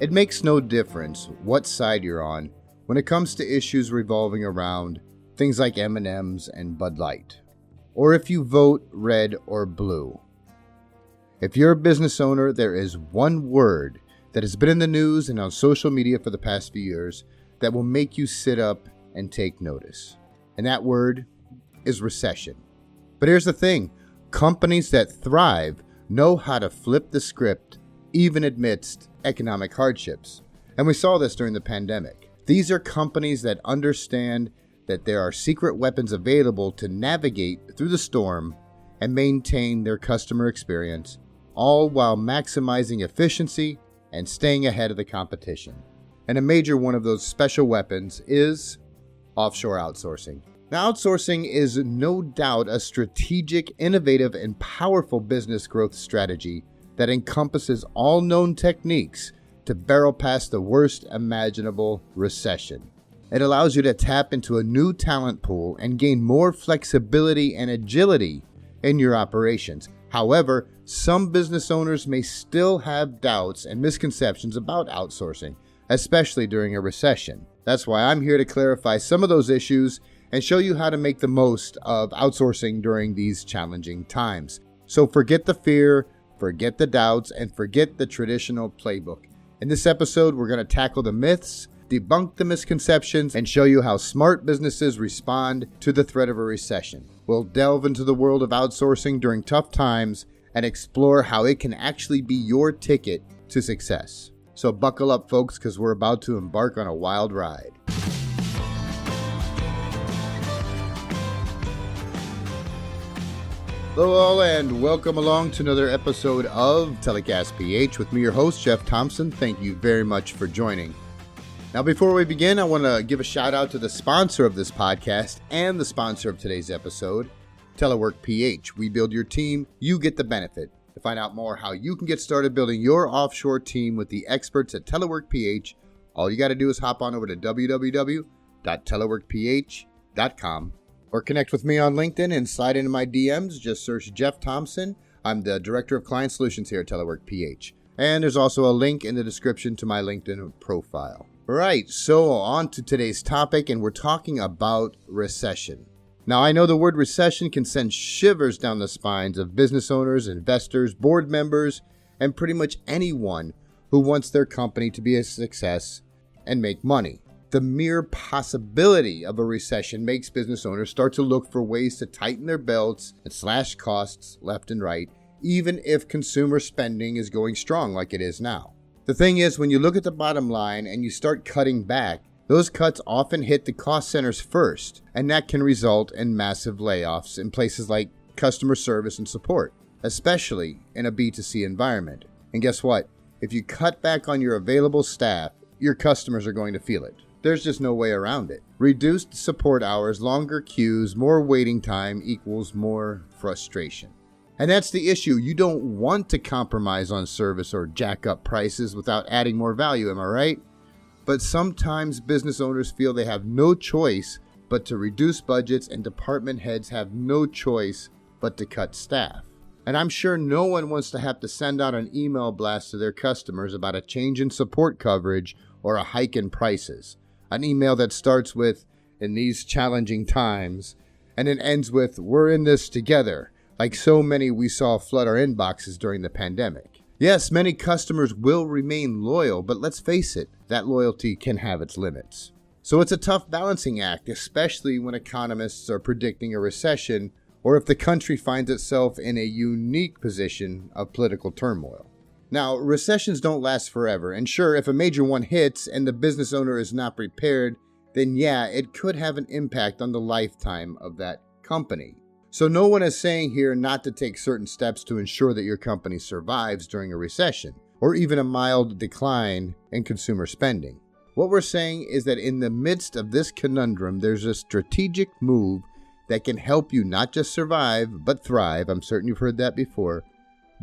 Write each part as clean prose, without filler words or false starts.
It makes no difference what side you're on when it comes to issues revolving around things like M&Ms and Bud Light, or if you vote red or blue. If you're a business owner, there is one word that has been in the news and on social media for the past few years that will make you sit up and take notice. And that word is recession. But here's the thing, companies that thrive know how to flip the script even amidst economic hardships. And we saw this during the pandemic. These are companies that understand that there are secret weapons available to navigate through the storm and maintain their customer experience, all while maximizing efficiency and staying ahead of the competition. And a major one of those special weapons is offshore outsourcing. Now, outsourcing is no doubt a strategic, innovative, and powerful business growth strategy that encompasses all known techniques to barrel past the worst imaginable recession. It allows you to tap into a new talent pool and gain more flexibility and agility in your operations. However, some business owners may still have doubts and misconceptions about outsourcing, especially during a recession. That's why I'm here to clarify some of those issues and show you how to make the most of outsourcing during these challenging times. So forget the fear, forget the doubts, and forget the traditional playbook. In this episode, we're going to tackle the myths, debunk the misconceptions, and show you how smart businesses respond to the threat of a recession. We'll delve into the world of outsourcing during tough times and explore how it can actually be your ticket to success. So buckle up, folks, because we're about to embark on a wild ride. Hello all, and welcome along to another episode of TelecastPH with me, your host, Jeff Thompson. Thank you very much for joining. Now, before we begin, I want to give a shout out to the sponsor of this podcast and the sponsor of today's episode, Telework PH. We build your team, you get the benefit. To find out more how you can get started building your offshore team with the experts at Telework PH, all you got to do is hop on over to www.teleworkph.com or connect with me on LinkedIn and slide into my DMs. Just search Jeff Thompson. I'm the Director of Client Solutions here at Telework PH. And there's also a link in the description to my LinkedIn profile. All right, so on to today's topic, and we're talking about recession. Now, I know the word recession can send shivers down the spines of business owners, investors, board members, and pretty much anyone who wants their company to be a success and make money. The mere possibility of a recession makes business owners start to look for ways to tighten their belts and slash costs left and right, even if consumer spending is going strong like it is now. The thing is, when you look at the bottom line and you start cutting back, those cuts often hit the cost centers first, and that can result in massive layoffs in places like customer service and support, especially in a B2C environment. And guess what? If you cut back on your available staff, your customers are going to feel it. There's just no way around it. Reduced support hours, longer queues, more waiting time equals more frustration. And that's the issue. You don't want to compromise on service or jack up prices without adding more value, am I right? But sometimes business owners feel they have no choice but to reduce budgets, and department heads have no choice but to cut staff. And I'm sure no one wants to have to send out an email blast to their customers about a change in support coverage or a hike in prices. An email that starts with, "in these challenging times," and it ends with, "we're in this together," like so many we saw flood our inboxes during the pandemic. Yes, many customers will remain loyal, but let's face it, that loyalty can have its limits. So it's a tough balancing act, especially when economists are predicting a recession or if the country finds itself in a unique position of political turmoil. Now, recessions don't last forever, and sure, if a major one hits and the business owner is not prepared, then yeah, it could have an impact on the lifetime of that company. So no one is saying here not to take certain steps to ensure that your company survives during a recession, or even a mild decline in consumer spending. What we're saying is that in the midst of this conundrum, there's a strategic move that can help you not just survive, but thrive. I'm certain you've heard that before,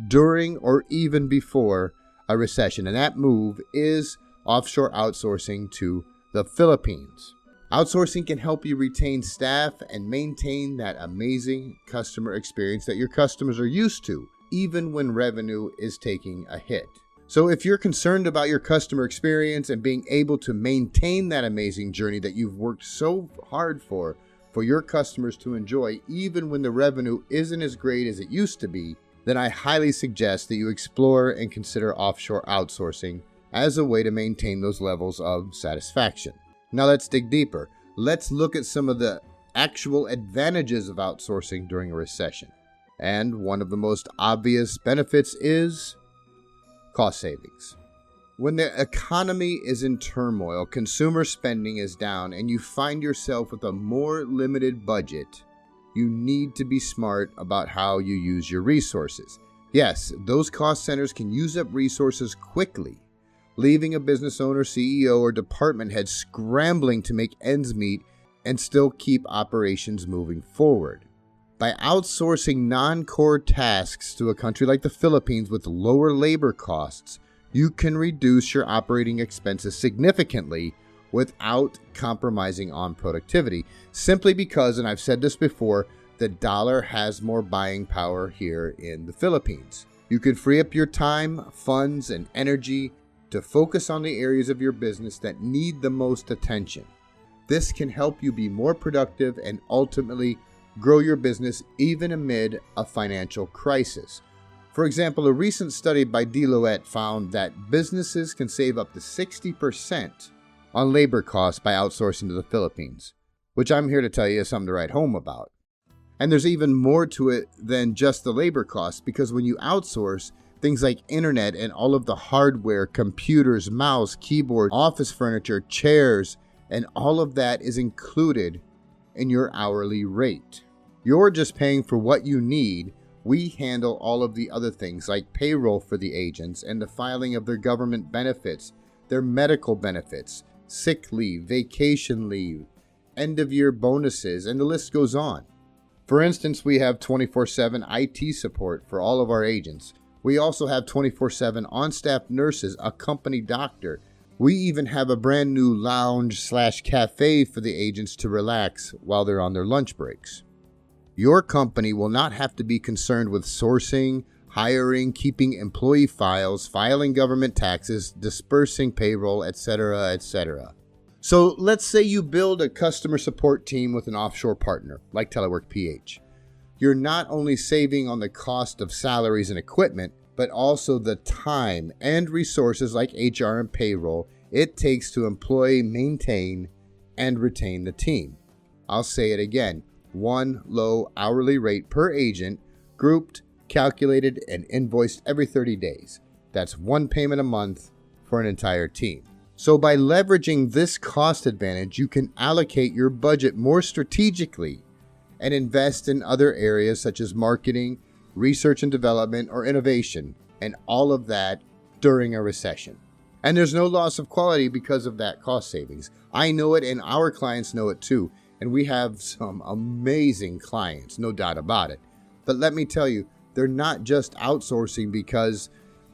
during or even before a recession. And that move is offshore outsourcing to the Philippines. Outsourcing can help you retain staff and maintain that amazing customer experience that your customers are used to, even when revenue is taking a hit. So if you're concerned about your customer experience and being able to maintain that amazing journey that you've worked so hard for your customers to enjoy, even when the revenue isn't as great as it used to be, then I highly suggest that you explore and consider offshore outsourcing as a way to maintain those levels of satisfaction. Now let's dig deeper. Let's look at some of the actual advantages of outsourcing during a recession. And one of the most obvious benefits is cost savings. When the economy is in turmoil, consumer spending is down, and you find yourself with a more limited budget, you need to be smart about how you use your resources. Yes, those cost centers can use up resources quickly, leaving a business owner, CEO, or department head scrambling to make ends meet and still keep operations moving forward. By outsourcing non-core tasks to a country like the Philippines with lower labor costs, you can reduce your operating expenses significantly without compromising on productivity, simply because, and I've said this before, the dollar has more buying power here in the Philippines. You can free up your time, funds, and energy to focus on the areas of your business that need the most attention. This can help you be more productive and ultimately grow your business even amid a financial crisis. For example, a recent study by Deloitte found that businesses can save up to 60% on labor costs by outsourcing to the Philippines, which I'm here to tell you is something to write home about. And there's even more to it than just the labor costs, because when you outsource, things like internet and all of the hardware, computers, mouse, keyboard, office furniture, chairs, and all of that is included in your hourly rate. You're just paying for what you need. We handle all of the other things like payroll for the agents and the filing of their government benefits, their medical benefits, sick leave, vacation leave, end-of-year bonuses, and the list goes on. For instance, we have 24/7 IT support for all of our agents. We also have 24/7 on-staff nurses, a company doctor. We even have a brand new lounge/cafe for the agents to relax while they're on their lunch breaks. Your company will not have to be concerned with sourcing, hiring, keeping employee files, filing government taxes, dispersing payroll, etc., etc. So let's say you build a customer support team with an offshore partner like Telework PH. You're not only saving on the cost of salaries and equipment, but also the time and resources like HR and payroll it takes to employ, maintain, and retain the team. I'll say it again, one low hourly rate per agent, grouped, calculated, and invoiced every 30 days. That's one payment a month for an entire team. So by leveraging this cost advantage, you can allocate your budget more strategically and invest in other areas such as marketing, research and development, or innovation, and all of that during a recession. And there's no loss of quality because of that cost savings. I know it, and our clients know it too. And we have some amazing clients, no doubt about it. But let me tell you, they're not just outsourcing because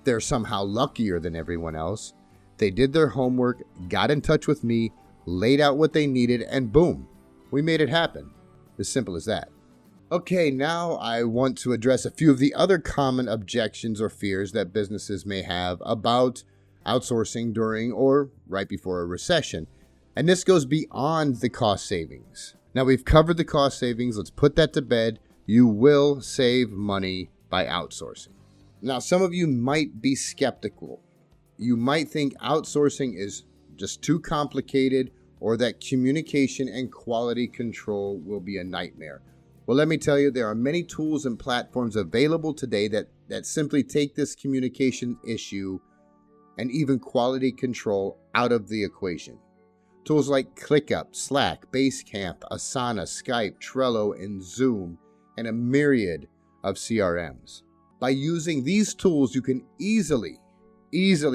they're somehow luckier than everyone else. They did their homework, got in touch with me, laid out what they needed, and boom, we made it happen. As simple as that. Okay, now I want to address a few of the other common objections or fears that businesses may have about outsourcing during or right before a recession. And this goes beyond the cost savings. Now we've covered the cost savings. Let's put that to bed. You will save money by outsourcing. Now, some of you might be skeptical. You might think outsourcing is just too complicated or that communication and quality control will be a nightmare. Well, let me tell you, there are many tools and platforms available today that simply take this communication issue and even quality control out of the equation. Tools like ClickUp, Slack, Basecamp, Asana, Skype, Trello, and Zoom, and a myriad of CRMs. By using these tools, you can easily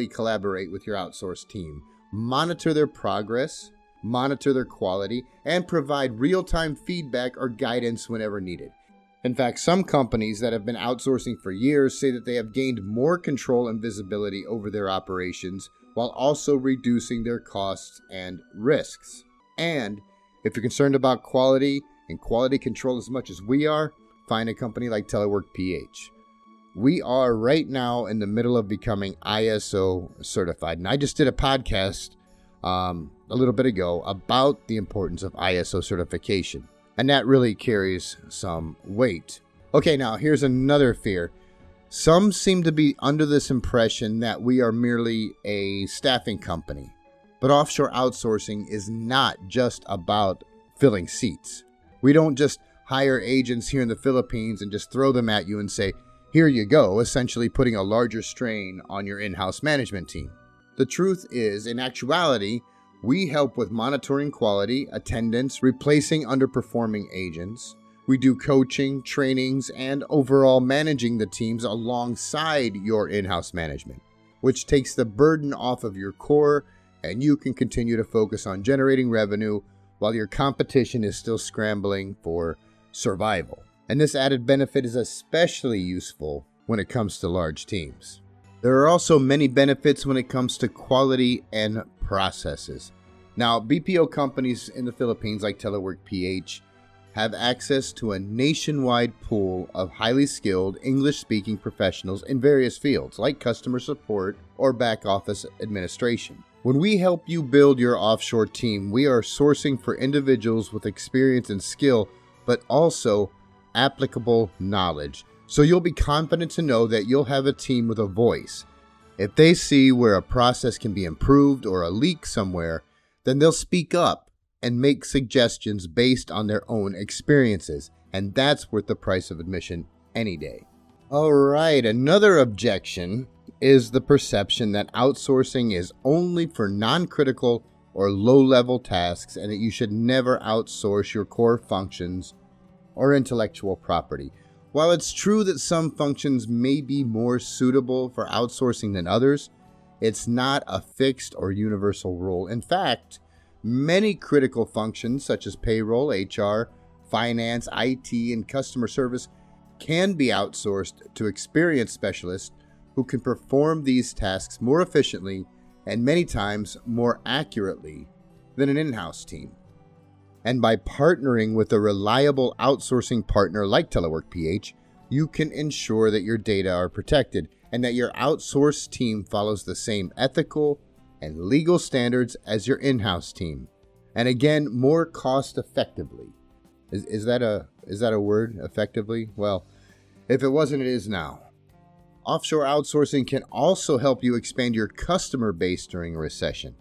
collaborate with your outsourced team, monitor their progress, monitor their quality, and provide real-time feedback or guidance whenever needed. In fact, some companies that have been outsourcing for years say that they have gained more control and visibility over their operations while also reducing their costs and risks. And if you're concerned about quality and quality control as much as we are, find a company like Telework PH. we are right now in the middle of becoming ISO certified. And I just did a podcast a little bit ago about the importance of ISO certification. And that really carries some weight. Okay, now here's another fear. Some seem to be under this impression that we are merely a staffing company. But offshore outsourcing is not just about filling seats. We don't just hire agents here in the Philippines and just throw them at you and say, here you go, essentially putting a larger strain on your in-house management team. The truth is, in actuality, we help with monitoring quality, attendance, replacing underperforming agents. We do coaching, trainings, and overall managing the teams alongside your in-house management, which takes the burden off of your core, and you can continue to focus on generating revenue while your competition is still scrambling for survival. And this added benefit is especially useful when it comes to large teams. There are also many benefits when it comes to quality and processes. Now, BPO companies in the Philippines like Telework PH have access to a nationwide pool of highly skilled English-speaking professionals in various fields like customer support or back office administration. When we help you build your offshore team, we are sourcing for individuals with experience and skill, but also applicable knowledge. So you'll be confident to know that you'll have a team with a voice. If they see where a process can be improved or a leak somewhere, then they'll speak up and make suggestions based on their own experiences. And that's worth the price of admission any day. All right, another objection is the perception that outsourcing is only for non-critical or low-level tasks and that you should never outsource your core functions or intellectual property. While it's true that some functions may be more suitable for outsourcing than others, it's not a fixed or universal rule. In fact, many critical functions such as payroll, HR, finance, IT, and customer service can be outsourced to experienced specialists who can perform these tasks more efficiently and many times more accurately than an in-house team. And by partnering with a reliable outsourcing partner like Telework PH, you can ensure that your data are protected and that your outsourced team follows the same ethical and legal standards as your in-house team. And again, more cost effectively. Is that a word, effectively? Well, if it wasn't, it is now. Offshore outsourcing can also help you expand your customer base during a recession.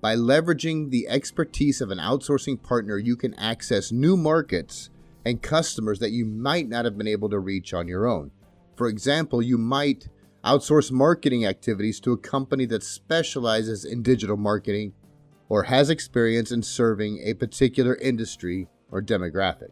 By leveraging the expertise of an outsourcing partner, you can access new markets and customers that you might not have been able to reach on your own. For example, you might outsource marketing activities to a company that specializes in digital marketing or has experience in serving a particular industry or demographic.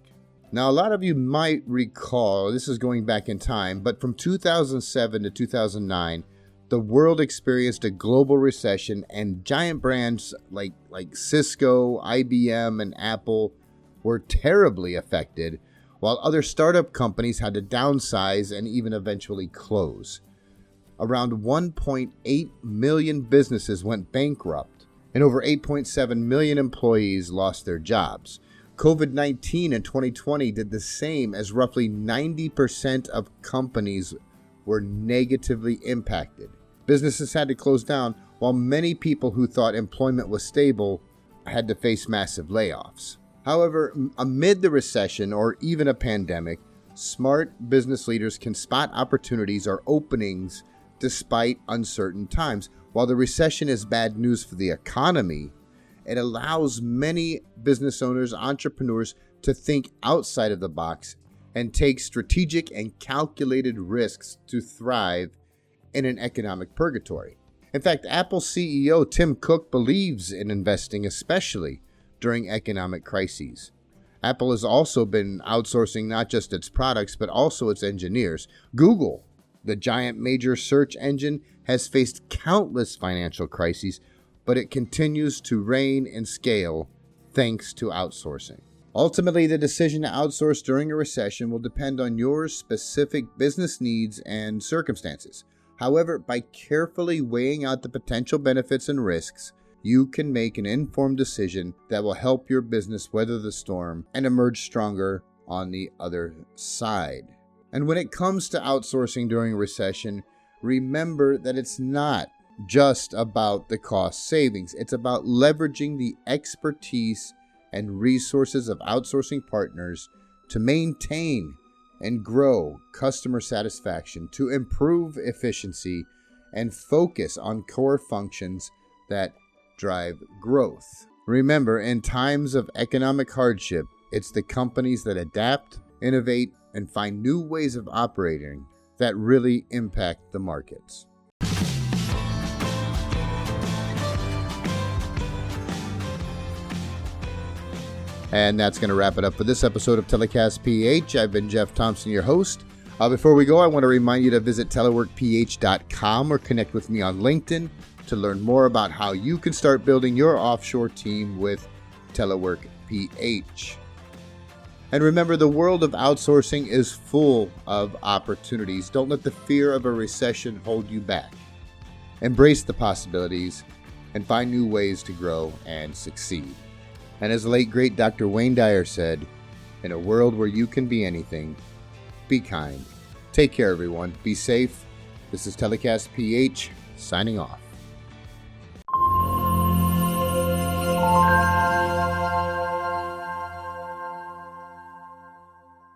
Now, a lot of you might recall, this is going back in time, but from 2007 to 2009, the world experienced a global recession and giant brands like Cisco, IBM, and Apple were terribly affected, while other startup companies had to downsize and even eventually close. Around 1.8 million businesses went bankrupt, and over 8.7 million employees lost their jobs. COVID-19 in 2020 did the same, as roughly 90% of companies were negatively impacted. Businesses had to close down, while many people who thought employment was stable had to face massive layoffs. However, amid the recession or even a pandemic, smart business leaders can spot opportunities or openings despite uncertain times. While the recession is bad news for the economy, it allows many business owners, entrepreneurs to think outside of the box and take strategic and calculated risks to thrive in an economic purgatory. In fact, Apple CEO Tim Cook believes in investing, especially during economic crises. Apple has also been outsourcing not just its products, but also its engineers. Google, the giant major search engine, has faced countless financial crises, but it continues to reign and scale thanks to outsourcing. Ultimately, the decision to outsource during a recession will depend on your specific business needs and circumstances. However, by carefully weighing out the potential benefits and risks, you can make an informed decision that will help your business weather the storm and emerge stronger on the other side. And when it comes to outsourcing during a recession, remember that it's not just about the cost savings. It's about leveraging the expertise and resources of outsourcing partners to maintain and grow customer satisfaction, to improve efficiency, and focus on core functions that drive growth. Remember, in times of economic hardship, it's the companies that adapt, innovate, and find new ways of operating that really impact the markets. And that's going to wrap it up for this episode of TelecastPH. I've been Jeff Thompson, your host. Before we go, I want to remind you to visit teleworkph.com or connect with me on LinkedIn to learn more about how you can start building your offshore team with Telework PH. And remember, the world of outsourcing is full of opportunities. Don't let the fear of a recession hold you back. Embrace the possibilities and find new ways to grow and succeed. And as the late great Dr. Wayne Dyer said, in a world where you can be anything, be kind. Take care, everyone. Be safe. This is Telecast PH signing off.